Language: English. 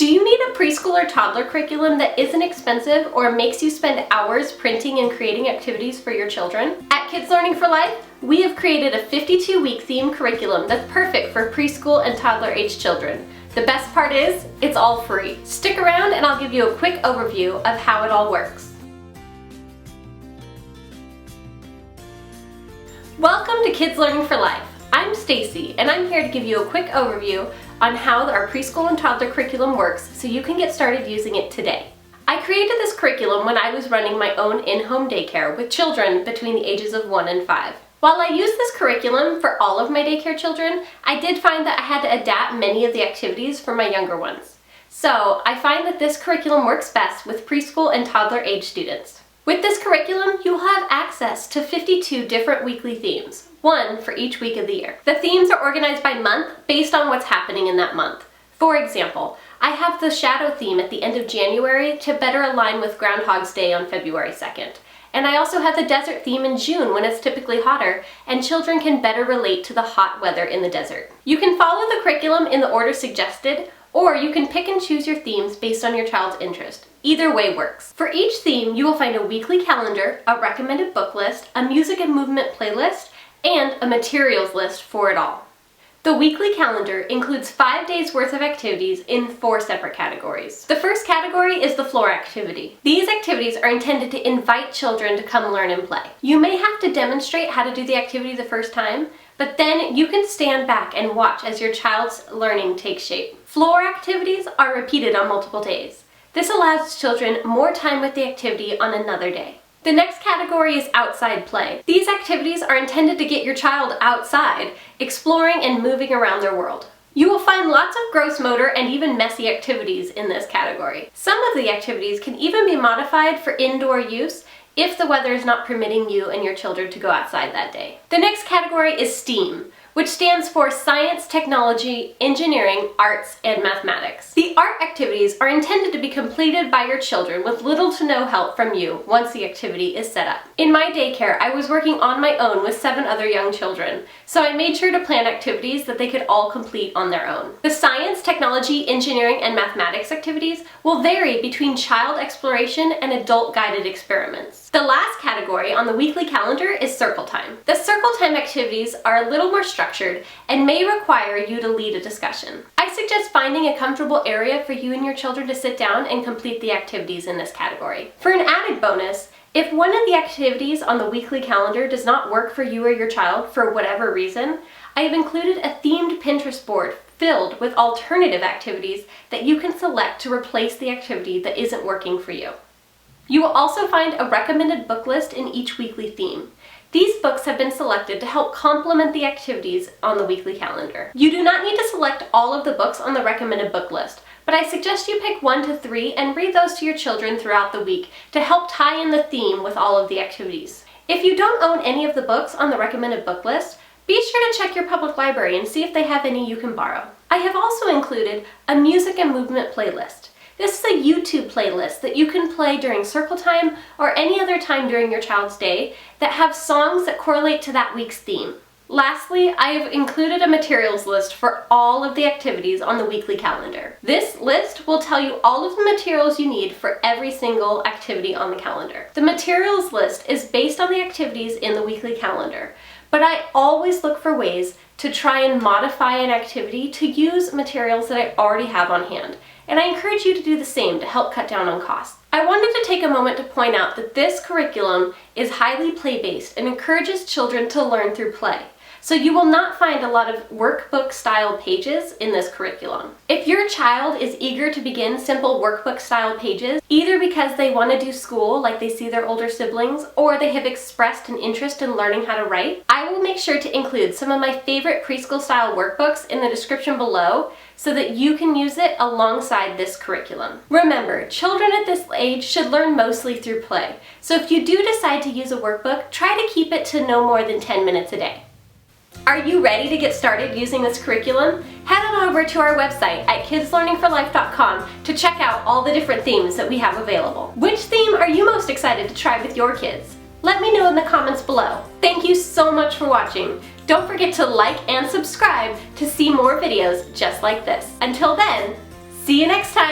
Do you need a preschool or toddler curriculum that isn't expensive or makes you spend hours printing and creating activities for your children? At Kids Learning for Life, we have created a 52-week theme curriculum that's perfect for preschool and toddler-age children. The best part is, it's all free. Stick around and I'll give you a quick overview of how it all works. Welcome to Kids Learning for Life. I'm Stacy, and I'm here to give you a quick overview on how our preschool and toddler curriculum works so you can get started using it today. I created this curriculum when I was running my own in-home daycare with children between the ages of 1 and 5. While I use this curriculum for all of my daycare children, I did find that I had to adapt many of the activities for my younger ones. So I find that this curriculum works best with preschool and toddler age students. With this curriculum, you'll have access to 52 different weekly themes, one for each week of the year. The themes are organized by month based on what's happening in that month. For example, I have the shadow theme at the end of January to better align with Groundhog's Day on February 2nd. And I also have the desert theme in June when it's typically hotter and children can better relate to the hot weather in the desert. You can follow the curriculum in the order suggested, or you can pick and choose your themes based on your child's interest. Either way works. For each theme, you will find a weekly calendar, a recommended book list, a music and movement playlist, and a materials list for it all. The weekly calendar includes 5 days worth of activities in 4 separate categories. The first category is the floor activity. These activities are intended to invite children to come learn and play. You may have to demonstrate how to do the activity the first time, but then you can stand back and watch as your child's learning takes shape. Floor activities are repeated on multiple days. This allows children more time with the activity on another day. The next category is outside play. These activities are intended to get your child outside, exploring and moving around their world. You will find lots of gross motor and even messy activities in this category. Some of the activities can even be modified for indoor use if the weather is not permitting you and your children to go outside that day. The next category is STEAM, which stands for Science, Technology, Engineering, Arts, and Mathematics. The art activities are intended to be completed by your children with little to no help from you once the activity is set up. In my daycare, I was working on my own with 7 other young children, so I made sure to plan activities that they could all complete on their own. The Science, Technology, Engineering, and Mathematics activities will vary between child exploration and adult-guided experiments. The last category on the weekly calendar is Circle Time. The Circle Time activities are a little more structured and may require you to lead a discussion. I suggest finding a comfortable area for you and your children to sit down and complete the activities in this category. For an added bonus, if one of the activities on the weekly calendar does not work for you or your child for whatever reason, I have included a themed Pinterest board filled with alternative activities that you can select to replace the activity that isn't working for you. You will also find a recommended book list in each weekly theme. These books have been selected to help complement the activities on the weekly calendar. You do not need to select all of the books on the recommended book list, but I suggest you pick 1 to 3 and read those to your children throughout the week to help tie in the theme with all of the activities. If you don't own any of the books on the recommended book list, be sure to check your public library and see if they have any you can borrow. I have also included a music and movement playlist. This is a YouTube playlist that you can play during circle time or any other time during your child's day that have songs that correlate to that week's theme. Lastly, I have included a materials list for all of the activities on the weekly calendar. This list will tell you all of the materials you need for every single activity on the calendar. The materials list is based on the activities in the weekly calendar, but I always look for ways to try and modify an activity to use materials that I already have on hand. And I encourage you to do the same to help cut down on costs. I wanted to take a moment to point out that this curriculum is highly play-based and encourages children to learn through play. So you will not find a lot of workbook style pages in this curriculum. If your child is eager to begin simple workbook style pages, either because they want to do school like they see their older siblings, or they have expressed an interest in learning how to write, I will make sure to include some of my favorite preschool style workbooks in the description below so that you can use it alongside this curriculum. Remember, children at this age should learn mostly through play. So if you do decide to use a workbook, try to keep it to no more than 10 minutes a day. Are you ready to get started using this curriculum? Head on over to our website at kidslearningforlife.com to check out all the different themes that we have available. Which theme are you most excited to try with your kids? Let me know in the comments below. Thank you so much for watching. Don't forget to like and subscribe to see more videos just like this. Until then, See you next time!